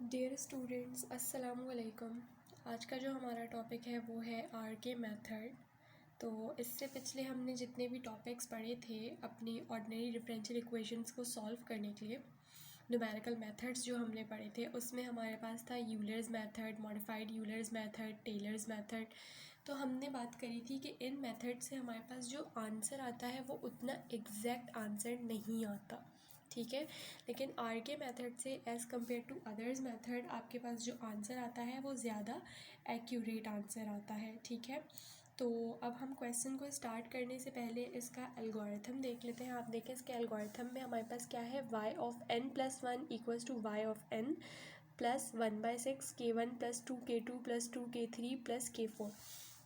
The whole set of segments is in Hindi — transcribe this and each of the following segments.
डियर स्टूडेंट्स, अस्सलाम वालेकुम। आज का जो हमारा टॉपिक है वो है आर के मेथड। तो इससे पिछले हमने जितने भी टॉपिक्स पढ़े थे अपनी ऑर्डिनरी डिफरेंशियल इक्वेशंस को सॉल्व करने के लिए, न्यूमेरिकल मेथड्स जो हमने पढ़े थे, उसमें हमारे पास था Euler's method, modified Euler's method, Taylor's method. तो हमने बात करी थी कि इन मेथड से हमारे पास जो आंसर आता है वो उतना एग्जैक्ट आंसर नहीं आता, ठीक है। लेकिन आर के मेथड से as compared to others method आपके पास जो आंसर आता है वो ज़्यादा एक्यूरेट आंसर आता है, ठीक है। तो अब हम क्वेश्चन को स्टार्ट करने से पहले इसका एल्गोरिथम देख लेते हैं। आप देखें इसके एल्गोरिथम में हमारे पास क्या है, y of n plus 1 equals to y of n plus 1/6 k1 plus 2 k2 plus 2 k3 plus k4।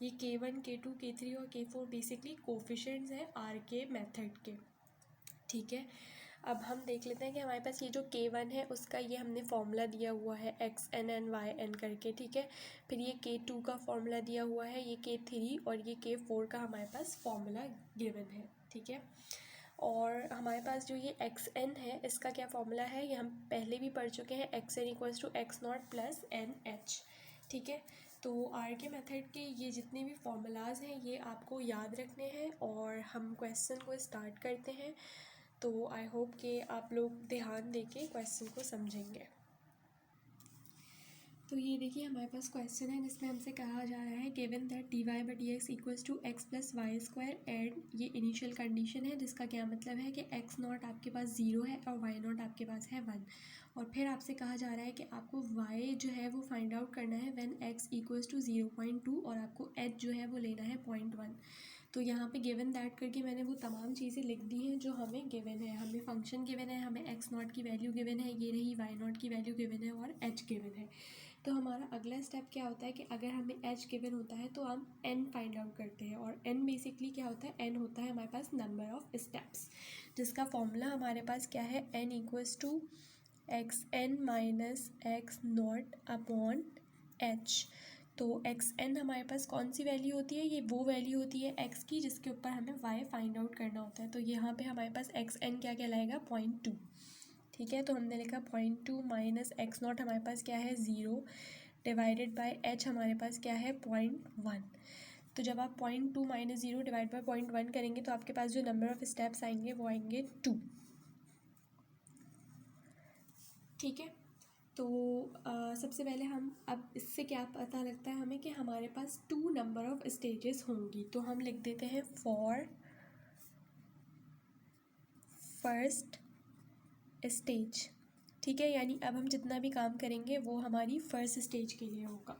ये k1 k2 k3 और k4 बेसिकली कोफिशिएंट्स हैं आर के मेथड के, ठीक है। अब हम देख लेते हैं कि हमारे पास ये जो k1 है उसका ये हमने फॉर्मूला दिया हुआ है xn एन वाई एन करके, ठीक है। फिर ये k2 का फॉर्मूला दिया हुआ है, ये k3 और ये k4 का हमारे पास फॉर्मूला गिवन है, ठीक है। और हमारे पास जो ये xn है इसका क्या फॉर्मूला है, ये हम पहले भी पढ़ चुके हैं, xn equals to x0 plus NH, ठीक है। तो आर के मेथड के ये जितने भी फॉर्मूलाज हैं ये आपको याद रखने हैं और हम क्वेश्चन को स्टार्ट करते हैं। तो आई होप कि आप लोग ध्यान देके क्वेश्चन को समझेंगे। तो ये देखिए हमारे पास क्वेश्चन है जिसमें हमसे कहा जा रहा है given that D Y by D X equals to X plus Y square and ये इनिशियल कंडीशन है, जिसका क्या मतलब है कि एक्स नॉट आपके पास 0 है और वाई नॉट आपके पास है 1। और फिर आपसे कहा जा रहा है कि आपको वाई जो है वो फाइंड आउट करना है व्हेन एक्स इक्वल्स टू 0.2 और आपको एच जो है वो लेना है 0.1। तो यहाँ पे गिवन दैट करके मैंने वो तमाम चीज़ें लिख दी हैं जो हमें गिवन है। हमें फंक्शन गिवन है, हमें एक्स नॉट की वैल्यू गिवन है, ये रही वाई नॉट की वैल्यू गिवन है और एच गिवन है। तो हमारा अगला स्टेप क्या होता है कि अगर हमें एच गिवन होता है तो हम एन फाइंड आउट करते हैं। और एन बेसिकली क्या होता है, एन होता है हमारे पास नंबर ऑफ स्टेप्स, जिसका फॉर्मूला हमारे पास क्या है, N equals to X N minus X not upon H. तो एक्स एन हमारे पास कौन सी वैल्यू होती है, ये वो वैल्यू होती है एक्स की जिसके ऊपर हमें वाई फाइंड आउट करना होता है। तो यहाँ पे हमारे पास एक्स एन क्या कहलाएगा, 0.2, ठीक है। तो हमने लिखा 0.2 माइनस एक्स नॉट हमारे पास क्या है 0 डिवाइडेड बाय एच हमारे पास क्या है 0.1। तो जब आप 0.2 माइनस 0 डिवाइड बाय 0.1 करेंगे तो आपके पास जो नंबर ऑफ स्टेप्स आएंगे वो आएंगे 2, ठीक है। तो सबसे पहले हम अब इससे क्या पता लगता है हमें कि हमारे पास 2 नंबर ऑफ स्टेजेस होंगी। तो हम लिख देते हैं फॉर फर्स्ट स्टेज, ठीक है। यानी अब हम जितना भी काम करेंगे वो हमारी फर्स्ट स्टेज के लिए होगा।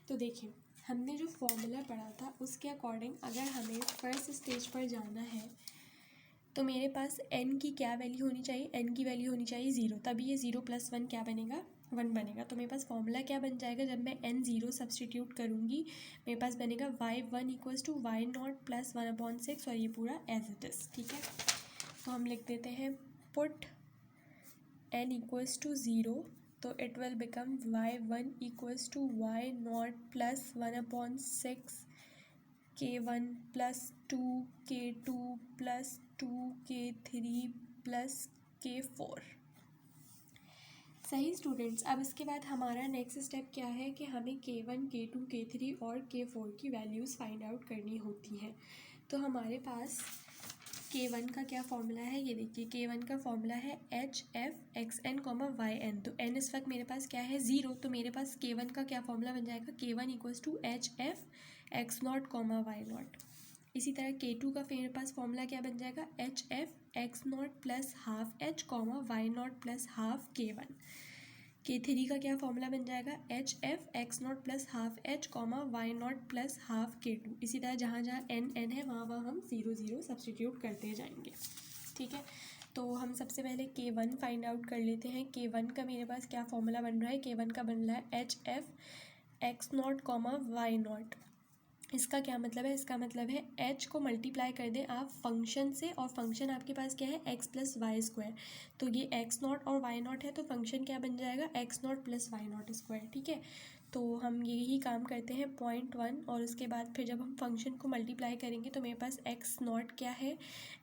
तो देखिए हमने जो फॉर्मूला पढ़ा था उसके अकॉर्डिंग अगर हमें फर्स्ट स्टेज पर जाना है तो मेरे पास n की क्या वैल्यू होनी चाहिए, n की वैल्यू होनी चाहिए 0, तभी ये 0 प्लस 1 क्या बनेगा, 1 बनेगा। तो मेरे पास फॉर्मूला क्या बन जाएगा, जब मैं n 0 सब्सटीट्यूट करूँगी मेरे पास बनेगा y1 equals to Y not plus 1/6 और ये पूरा एज इट इज़, ठीक है। तो हम लिख देते हैं पुट n इक्वल्स टू 0, तो it will become y1 equals to Y not plus 1/6 k1 plus 2 k2 plus 2 k3 plus k4। सही स्टूडेंट्स, अब इसके बाद हमारा नेक्स्ट स्टेप क्या है कि हमें k1 k2 k3 और k4 की वैल्यूज़ फाइंड आउट करनी होती हैं। तो हमारे पास k1 का क्या फॉर्मूला है, ये देखिए k1 का फॉर्मूला है H F X N comma Y N. तो n इस वक्त मेरे पास क्या है 0, तो मेरे पास k1 का क्या फॉर्मूला बन जाएगा, k1 equals to H F X not comma Y not. इसी तरह k2 का मेरे पास फॉर्मूला क्या बन जाएगा, H F X not plus half H comma Y not plus half k1। k3 का क्या फॉर्मूला बन जाएगा, H F X not plus half H comma Y not plus half k2। इसी तरह जहाँ जहाँ n है वहाँ वहाँ हम 0 0 सब्सटीट्यूट करते जाएंगे, ठीक है। तो हम सबसे पहले k1 फाइंड आउट कर लेते हैं। k1 का मेरे पास क्या फॉर्मूला बन रहा है, k1 का बन रहा है H F X not comma Y not. इसका क्या मतलब है, इसका मतलब है h को मल्टीप्लाई कर दें आप फंक्शन से, और फंक्शन आपके पास क्या है x प्लस वाई स्क्वायर। तो ये x नॉट और y नॉट है तो फंक्शन क्या बन जाएगा, x not plus Y not square, ठीक है। तो हम यही काम करते हैं 0.1 और उसके बाद फिर जब हम फंक्शन को मल्टीप्लाई करेंगे तो मेरे पास x नॉट क्या है,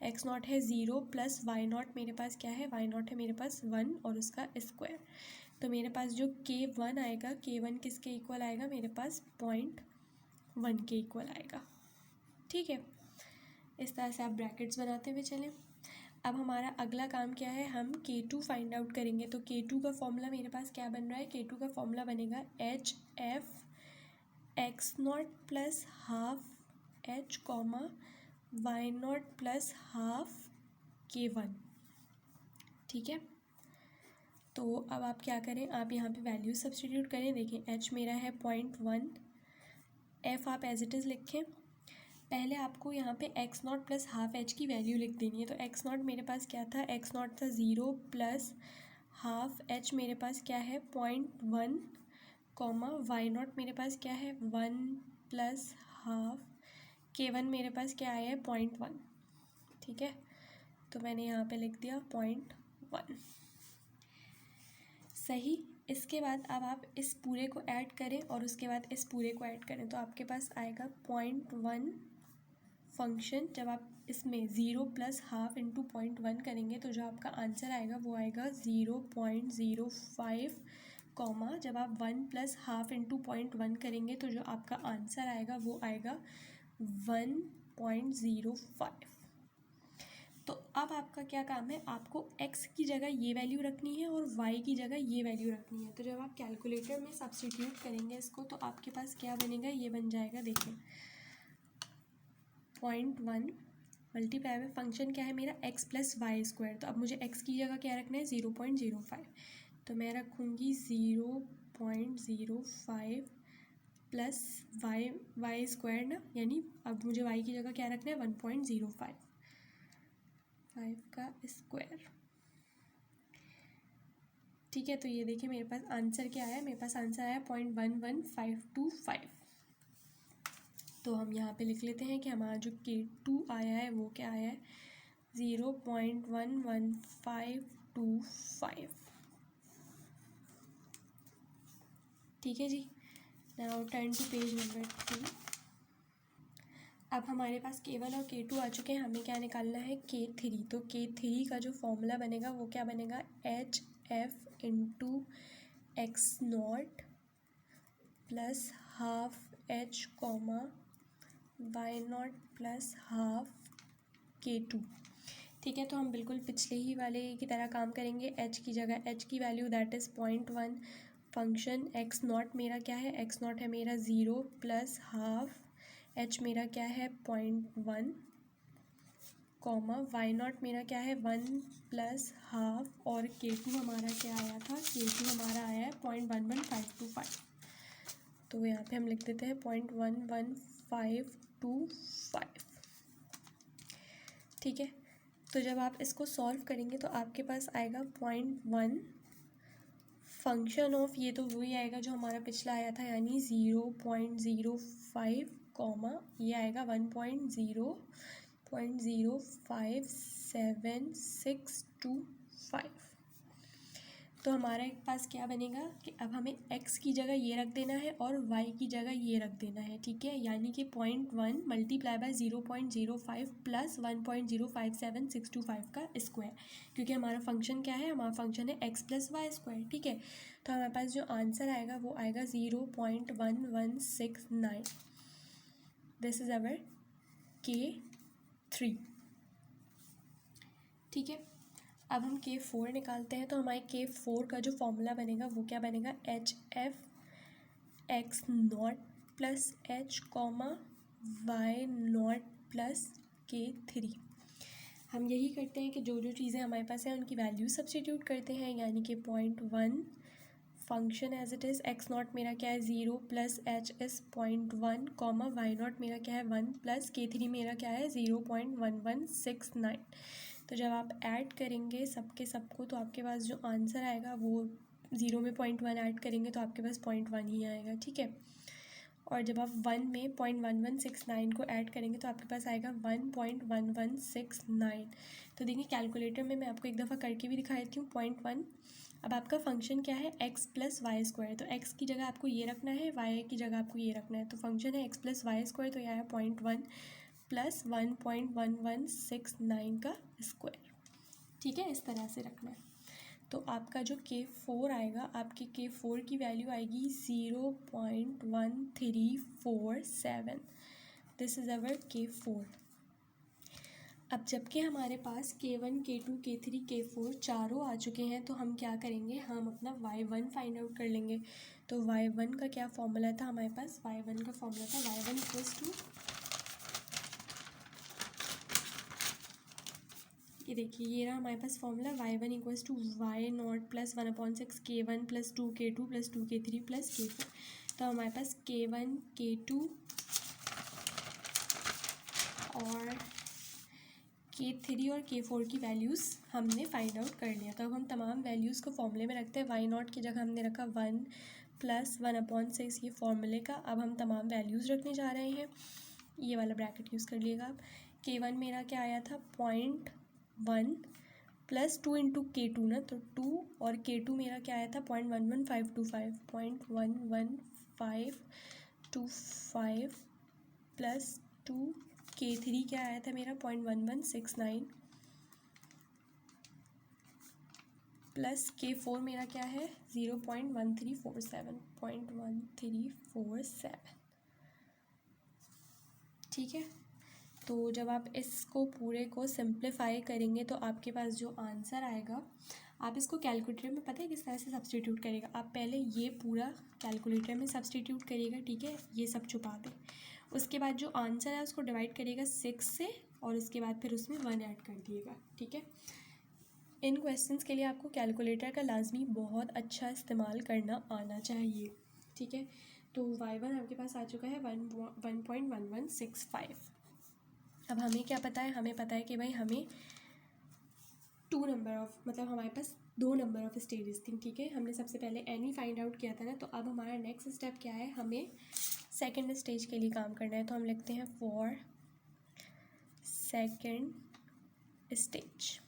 x नॉट है 0 प्लस वाई नॉट मेरे पास क्या है, वाई नॉट है मेरे पास 1 और उसका स्क्वायर। तो मेरे पास जो K1 आएगा, K1 किसके इक्वल आएगा, मेरे पास 0.1 के इक्वल आएगा। ठीक है, इस तरह से आप ब्रैकेट्स बनाते हुए चलें। अब हमारा अगला काम क्या है, हम K2 फाइंड आउट करेंगे। तो K2 का फॉर्मूला मेरे पास क्या बन रहा है, K2 का फॉर्मूला बनेगा HF x0 plus half H comma y0 plus half K1। ठीक है, तो अब आप क्या करें, आप यहाँ पे वैल्यू सब्स्टिट्यूट करें। देखें H मेरा है 0.1, F आप एज इट इज़ लिखें। पहले आपको यहाँ पे x0 प्लस हाफ H की वैल्यू लिख देनी है। तो x0 मेरे पास क्या था, x0 था 0 प्लस हाफ H मेरे पास क्या है 0.1 कॉमा y0 मेरे पास क्या है 1 प्लस हाफ K1 मेरे पास क्या आया है 0.1। ठीक है, तो मैंने यहाँ पे लिख दिया 0.1। सही। इसके बाद अब आप इस पूरे को ऐड करें और उसके बाद इस पूरे को ऐड करें, तो आपके पास आएगा 0.1 फंक्शन। जब आप इसमें 0 प्लस हाफ इंटू 0.1 करेंगे तो जो आपका आंसर आएगा वो आएगा 0.05 कॉमा जब आप 1 प्लस हाफ इंटू 0.1 करेंगे तो जो आपका आंसर आएगा वो आएगा 1.05। तो अब आपका क्या काम है, आपको x की जगह ये वैल्यू रखनी है और y की जगह ये वैल्यू रखनी है। तो जब आप कैलकुलेटर में सब्स्टिट्यूट करेंगे इसको तो आपके पास क्या बनेगा, ये बन जाएगा। देखिए 0.1 मल्टीप्लाई में फंक्शन क्या है मेरा x प्लस वाई स्क्वायर। तो अब मुझे x की जगह क्या रखना है 0.05, तो मैं रखूँगी 0.05 प्लस वाई स्क्वायर ना, यानी अब मुझे y की जगह क्या रखना है 1.05 का स्क्वायर। ठीक है, तो ये देखिए मेरे पास आंसर क्या आया, मेरे पास आंसर आया 0.11525। तो हम यहाँ पे लिख लेते हैं कि हमारा जो K2 आया है वो क्या आया है 0.11525। ठीक है जी, now turn to page number 3। अब हमारे पास K1 और K2 आ चुके हैं, हमें क्या निकालना है K3। तो K3 का जो फॉर्मूला बनेगा वो क्या बनेगा, HF into x0 plus half H comma y0 plus half K2। ठीक है, तो हम बिल्कुल पिछले ही वाले की तरह काम करेंगे। H की जगह H की value that is 0.1 function x0 मेरा क्या है, x0 है मेरा 0 प्लस हाफ H मेरा क्या है 0.1 कॉमा y0 मेरा क्या है 1 प्लस हाफ और K2 हमारा क्या आया था, K2 हमारा आया है 0.11525। तो यहाँ पे हम लिख देते हैं 0.11525। ठीक है, तो जब आप इसको सॉल्व करेंगे तो आपके पास आएगा 0.1 फंक्शन ऑफ, ये तो वही आएगा जो हमारा पिछला आया था, यानी 0.05 कॉमा ये आएगा 1.0.05765। तो हमारे पास क्या बनेगा कि अब हमें x की जगह ये रख देना है और y की जगह ये रख देना है। ठीक है, यानी कि 0.1 मल्टीप्लाई बाय 0.05 प्लस 1.05765 का स्क्वायर, क्योंकि हमारा फंक्शन क्या है, हमारा फंक्शन है x प्लस वाई स्क्वायर। ठीक है, तो हमारे पास जो आंसर आएगा वो आएगा 0.1169। This is our K3। ठीक है, अब हम K4 निकालते हैं। तो हमारे K4 का जो फॉर्मूला बनेगा वो क्या बनेगा, HF x0 plus H comma y0 plus K3। हम यही करते हैं कि जो जो चीज़ें हमारे पास हैं उनकी वैल्यू सब्स्टिट्यूट करते हैं, यानी कि 0.1 function as it is x0 मेरा क्या है 0 plus H is 0.1 comma y0 मेरा क्या है 1 प्लस K3 मेरा क्या है 0.1169। तो जब आप ऐड करेंगे सबके सबको तो आपके पास जो आंसर आएगा वो 0 में 0.1 ऐड करेंगे तो आपके पास 0.1 ही आएगा। ठीक है, और जब आप 1 में 0.1169 को ऐड करेंगे तो आपके पास आएगा 1.1169। तो देखिए कैलकुलेटर में मैं आपको एक दफ़ा करके भी दिखा देती हूँ 0.1। अब आपका फंक्शन क्या है x प्लस वाई स्क्वायर, तो x की जगह आपको ये रखना है, y की जगह आपको ये रखना है। तो फंक्शन है x प्लस वाई स्क्वायर, तो यह है 0.1 प्लस 1.1169 का स्क्वायर। ठीक है, इस तरह से रखना है। तो आपका जो K4 आएगा, आपकी K4 की वैल्यू आएगी 0.1347। This is our K4। अब जबकि हमारे पास K1, K2, K3, K4 चारों आ चुके हैं, तो हम क्या करेंगे, हम अपना Y1 फाइंड आउट कर लेंगे। तो Y1 का क्या फॉर्मूला था हमारे पास, Y1 का फॉर्मूला था Y1 इक्वल्स टू, ये देखिए ये रहा हमारे पास formula, Y1 equals to Y0 plus 1/6 K1 plus 2K2 plus 2K3 plus K4। तो हमारे पास K1, K2 और K3 और K4 की वैल्यूज़ हमने फाइंड आउट कर लिया। तो अब हम तमाम वैल्यूज़ को फॉर्मूले में रखते हैं। Y0 की जगह हमने रखा 1 प्लस 1/6 ये फॉर्मूले का। अब हम तमाम वैल्यूज़ रखने जा रहे हैं, ये वाला ब्रैकेट यूज़ कर लिएगा आप। K1 मेरा क्या आया था 0.1 प्लस 2 इंटू K2 ना, तो 2, और K2 मेरा क्या आया था 0.11525, 0.11525 प्लस 2, K3 क्या आया था मेरा 0.1169 प्लस K4 मेरा क्या है 0.1347। ठीक है, तो जब आप इसको पूरे को सिंप्लीफाई करेंगे तो आपके पास जो आंसर आएगा, आप इसको कैलकुलेटर में पता है किस तरह से सब्सटीट्यूट करेगा। आप पहले ये पूरा कैलकुलेटर में सब्सटीट्यूट करिएगा, ठीक है, ये सब छुपा दें। उसके बाद जो आंसर है उसको डिवाइड करिएगा 6 से, और उसके बाद फिर उसमें 1 ऐड कर दिएगा, ठीक है। इन क्वेश्चंस के लिए आपको कैलकुलेटर का लाजमी बहुत अच्छा इस्तेमाल करना आना चाहिए, ठीक है। तो Y1 आपके पास आ चुका है 1.1165। अब हमें क्या पता है, हमें पता है कि भाई हमें 2 नंबर ऑफ, मतलब हमारे पास 2 नंबर ऑफ स्टेजेस थी, ठीक है। हमने सबसे पहले एन ही फाइंड आउट किया था ना, तो अब हमारा नेक्स्ट स्टेप क्या है, हमें सेकंड स्टेज के लिए काम करना है। तो हम लिखते हैं फॉर सेकंड स्टेज।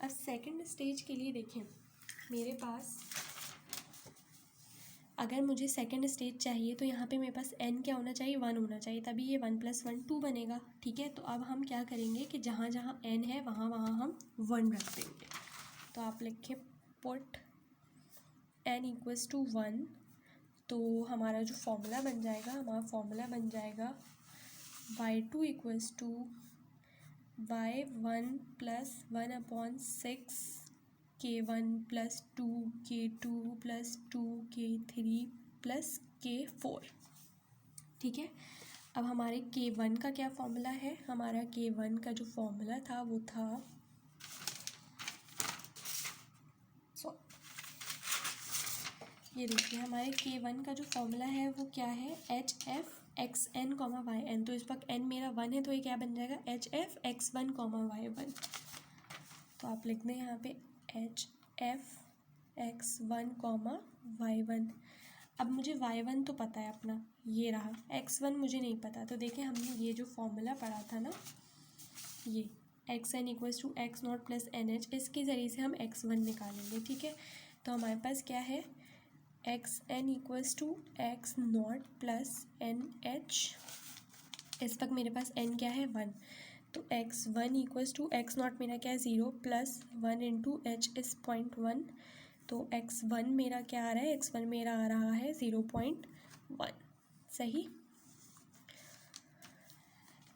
अब सेकंड स्टेज के लिए देखें, मेरे पास अगर मुझे सेकंड स्टेज चाहिए तो यहाँ पे मेरे पास n क्या होना चाहिए 1 होना चाहिए, तभी ये 1 + 1 2 बनेगा, ठीक है। तो अब हम क्या करेंगे कि जहाँ जहाँ n है वहाँ वहाँ हम 1 रख देंगे। तो आप लिखें पुट n = 1। तो हमारा जो फॉर्मूला बन जाएगा, हमारा फॉर्मूला बन जाएगा y2 = y1 + 1/6 K1 + 2K2 + 2K3 + K4, ठीक है। अब हमारे K1 का क्या फॉर्मूला है, हमारा K1 का जो फॉर्मूला था वो था, ये देखिए हमारे K1 का जो फॉर्मूला है वो क्या है, HF(xn, yn)। तो इस वक्त n मेरा 1 है, तो ये क्या बन जाएगा HF(x1, y1)। तो आप लिख दें यहाँ पे HF(x1, y1)। अब मुझे y1 तो पता है अपना, ये रहा, x1 मुझे नहीं पता। तो देखिए हमने ये जो फॉर्मूला पढ़ा था ना, ये xn = x0 + nh, इसके ज़रिए से हम x1 निकालेंगे, ठीक है। तो हमारे पास क्या है xn = x0 + nh। इस वक्त मेरे पास n क्या है 1, तो x1 = x0 मेरा क्या है 0 + 1 × h इज़ 0.1। तो x1 मेरा क्या आ रहा है, x1 मेरा आ रहा है 0.1, सही।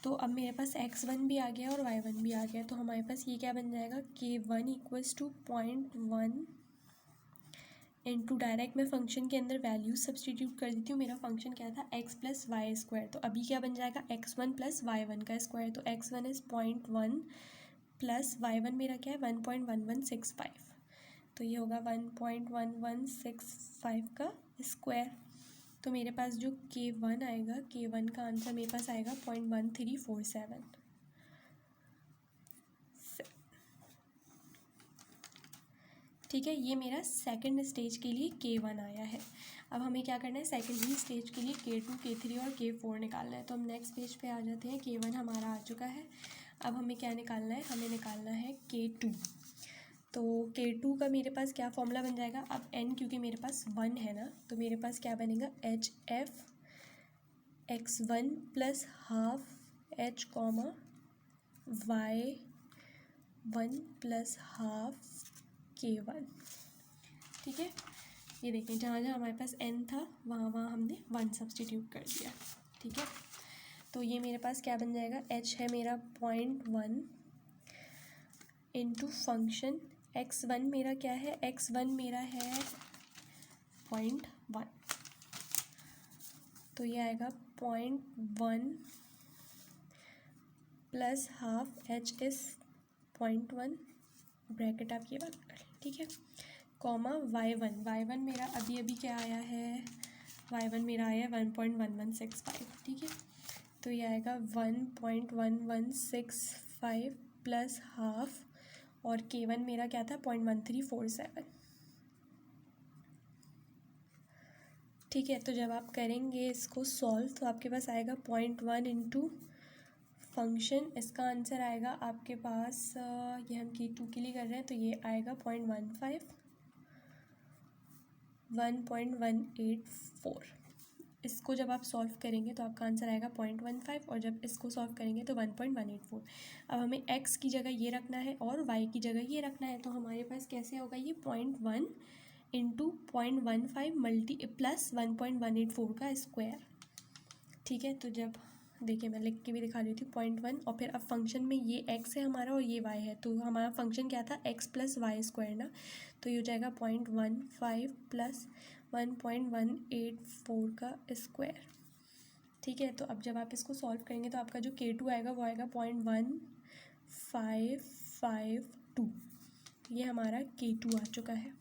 तो अब मेरे पास x1 भी आ गया और y1 भी आ गया। तो हमारे पास ये क्या बन जाएगा K1 = 0.1 इंटू, डायरेक्ट मैं फंक्शन के अंदर वैल्यूज सब्सटीट्यूट कर देती हूँ। मेरा फंक्शन क्या था x + y², तो अभी क्या बन जाएगा x1 + y1 का स्क्वायर। तो x1 इज़ 0.1 प्लस y1 मेरा क्या है 1.1165, तो ये होगा 1.1165 का स्क्वायर। तो मेरे पास जो K1 आएगा, K1 का आंसर मेरे पास आएगा 0.1347। ठीक है, ये मेरा सेकंड स्टेज के लिए K1 आया है। अब हमें क्या करना है, सेकंड ही स्टेज के लिए K2, K3 और K4 निकालना है। तो हम नेक्स्ट पेज पे आ जाते हैं। K1 हमारा आ चुका है। अब हमें क्या निकालना है, हमें निकालना है K2। तो K2 का मेरे पास क्या फॉर्मूला बन जाएगा, अब n क्योंकि मेरे पास 1 है ना, तो मेरे पास क्या बनेगा HF(x1 + ½ h, y1 + ½ K1। ठीक है, ये देखें जहाँ जहाँ हमारे पास n था वहाँ वहाँ हमने 1 सब्सटीट्यूट कर दिया। ठीक है, तो ये मेरे पास क्या बन जाएगा, h है मेरा 0.1 इंटू फंक्शन x1 मेरा क्या है, x1 मेरा है 0.1, तो ये आएगा 0.1 प्लस हाफ h इस 0.1 ब्रैकेट आप ये बात कर लें। ठीक है, कॉमा y1 मेरा अभी अभी क्या आया है, y1 मेरा आया है 1.1165। ठीक है, तो ये आएगा 1.1165 प्लस हाफ, और k1 मेरा क्या था 0.1347। ठीक है, तो जब आप करेंगे इसको सॉल्व तो आपके पास आएगा 0.1 इंटू फंक्शन, इसका आंसर आएगा आपके पास, ये हम K2 के लिए कर रहे हैं तो ये आएगा 1.84। इसको जब आप सॉल्व करेंगे तो आपका आंसर आएगा 0.15, और जब इसको सॉल्व करेंगे तो 1.184। अब हमें x की जगह ये रखना है और y की जगह ये रखना है, तो हमारे पास कैसे होगा ये 0.1 इंटू 0.15 मल्टी प्लस 1.184 का स्क्वायर। ठीक है, तो जब देखिए मैं लिख के भी दिखा देती हूँ 0.1, और फिर अब फंक्शन में ये x है हमारा और ये y है, तो हमारा फंक्शन क्या था x प्लस वाई स्क्वायर ना, तो ये हो जाएगा 0.15 प्लस 1.184 का स्क्वायर। ठीक है, तो अब जब आप इसको सॉल्व करेंगे तो आपका जो K2 आएगा वो आएगा 0.1552, ये हमारा K2 आ चुका है।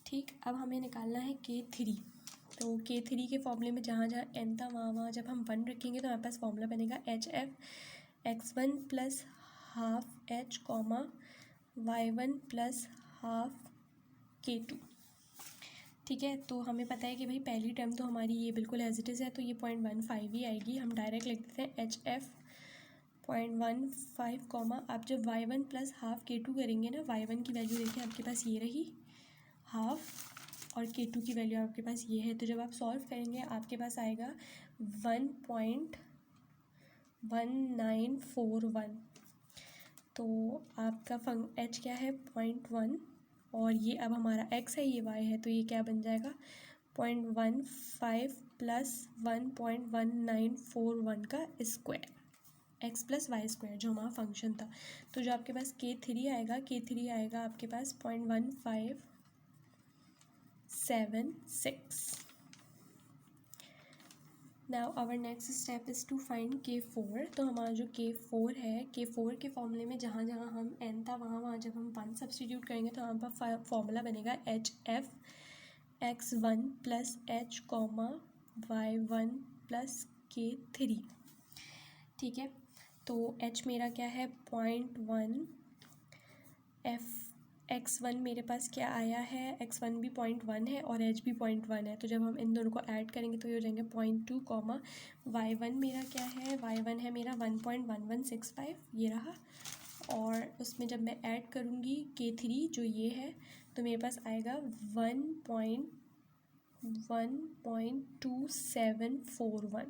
ठीक, अब हमें निकालना है K3। तो K3 के फॉर्मूले में जहाँ जहाँ n था वहाँ वहाँ जब हम 1 रखेंगे तो हमारे पास फॉर्मूला बनेगा HF x1 plus half h comma y1 plus half K2। ठीक है, तो हमें पता है कि भाई पहली टर्म तो हमारी ये बिल्कुल एज इट इज़ है, तो ये 0.15 ही आएगी। हम डायरेक्ट लिख देते हैं HF 0.15 कॉमा, आप जब y1 प्लस हाफ K2 करेंगे ना, y1 की वैल्यू देखिए आपके पास ये रही हाफ, और K2 की वैल्यू आपके पास ये है, तो जब आप सॉल्व करेंगे आपके पास आएगा 1.1941। तो आपका h क्या है 0.1, और ये अब हमारा x है ये y है, तो ये क्या बन जाएगा 0.15 प्लस 1.1941 का square, x plus Y square जो हमारा फंक्शन था। तो जो आपके पास K3 आएगा आपके पास 0.1576। Now our next step is to find K4। तो हमारा जो K4 है, K4 के फॉर्मूले में जहाँ जहाँ हम n था वहाँ वहाँ जब हम 1 सब्सटीट्यूट करेंगे तो हमारे पास फॉर्मूला बनेगा HF x1 plus h comma y1 plus K3। ठीक है, तो h मेरा क्या है 0.1, x1 मेरे पास क्या आया है, x1 भी 0.1 है और h भी 0.1 है, तो जब हम इन दोनों को ऐड करेंगे तो ये हो जाएंगे 0.2 कॉमा y1 मेरा क्या है, y1 है मेरा 1.1165 ये रहा, और उसमें जब मैं ऐड करूँगी K3 जो ये है तो मेरे पास आएगा 1.2741।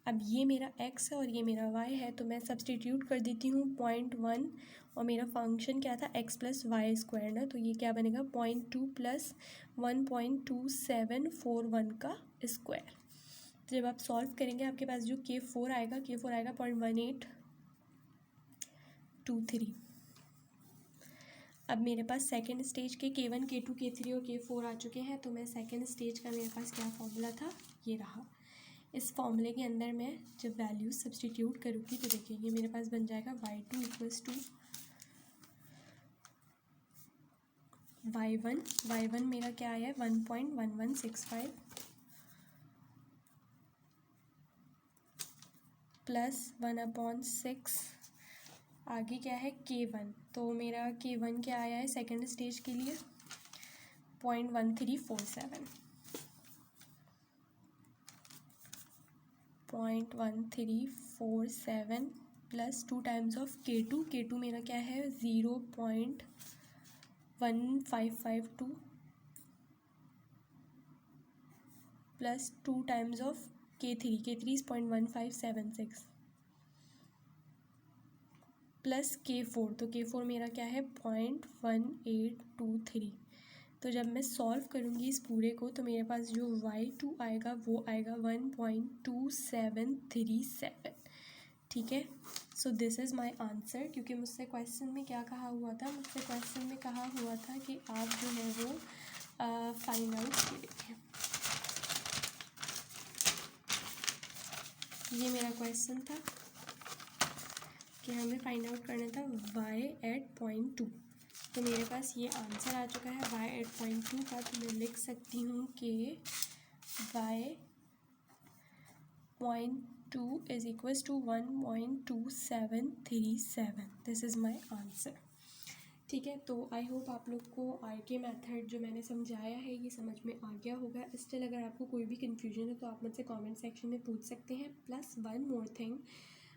अब ये मेरा x है और ये मेरा y है, तो मैं सब्सटीट्यूट कर देती हूँ 0.1, और मेरा फंक्शन क्या था x प्लस वाई स्क्वायर ना, तो ये क्या बनेगा 0.2 प्लस 1.2741 का स्क्वायर। तो जब आप सॉल्व करेंगे आपके पास जो K4 आएगा 0.1823। अब मेरे पास सेकेंड स्टेज के K1 K2 K3 और K4 आ चुके हैं, तो मैं सेकेंड स्टेज का मेरे पास क्या फॉर्मूला था ये रहा। इस फॉर्मूले के अंदर मैं जब वैल्यूज सब्सटीट्यूट करूँगी तो देखिए ये मेरे पास बन जाएगा y2 इक्वल्स टू y1 मेरा क्या आया है 1.1165 प्लस 1/6, आगे क्या है K1, तो मेरा K1 क्या आया है सेकेंड स्टेज के लिए 0.1347 प्लस 2 टाइम्स ऑफ K2 मेरा क्या है 0.1552 plus 2 times of K3 is 0.1576। Plus K4, तो K4 मेरा क्या है 0.1823। तो जब मैं सॉल्व करूँगी इस पूरे को तो मेरे पास जो y2 आएगा वो आएगा 1.2737। ठीक है, so this is my answer. क्योंकि मुझसे क्वेश्चन में क्या कहा हुआ था, मुझसे क्वेश्चन में कहा हुआ था कि आप जो है वो फाइंड आउट करेंगे। ये मेरा क्वेश्चन था कि हमें फाइंड आउट करना था y एट 0.2। तो मेरे पास ये आंसर आ चुका है y एट 0.2 का। तो मैं लिख सकती हूँ कि y 0.2 is equals to 1.2737। This is my answer. ठीक है, तो आई होप आप लोग को RK मेथड जो मैंने समझाया है ये समझ में आ गया होगा। स्टिल अगर आपको कोई भी कन्फ्यूजन है तो आप मुझसे कमेंट सेक्शन में पूछ सकते हैं। Plus one more thing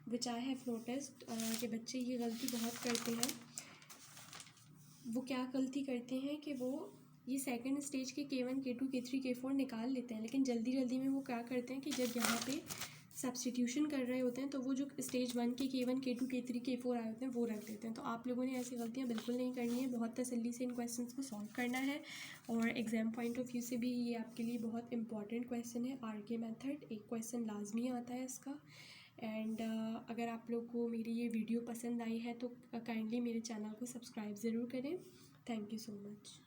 which I have noticed कि बच्चे ये गलती बहुत करते हैं। वो क्या गलती करते हैं कि वो ये सेकंड स्टेज के K1 K2 K3 K4 निकाल लेते हैं, लेकिन जल्दी जल्दी में वो क्या करते हैं कि जब यहाँ पे सब्स्टिट्यूशन कर रहे होते हैं तो वो जो स्टेज 1 के K1 K2 K3 K4 आए होते हैं वो रख देते हैं। तो आप लोगों ने ऐसी गलतियाँ बिल्कुल नहीं करनी है, बहुत तसल्ली से इन क्वेश्चंस को सॉल्व करना है। और एग्ज़ाम पॉइंट ऑफ व्यू से भी ये आपके लिए बहुत इंपॉर्टेंट क्वेश्चन है। RK मेथड एक क्वेश्चन लाजमी आता है इसका। एंड अगर आप लोग को मेरी ये वीडियो पसंद आई है तो काइंडली मेरे चैनल को सब्सक्राइब ज़रूर करें। Thank you so much.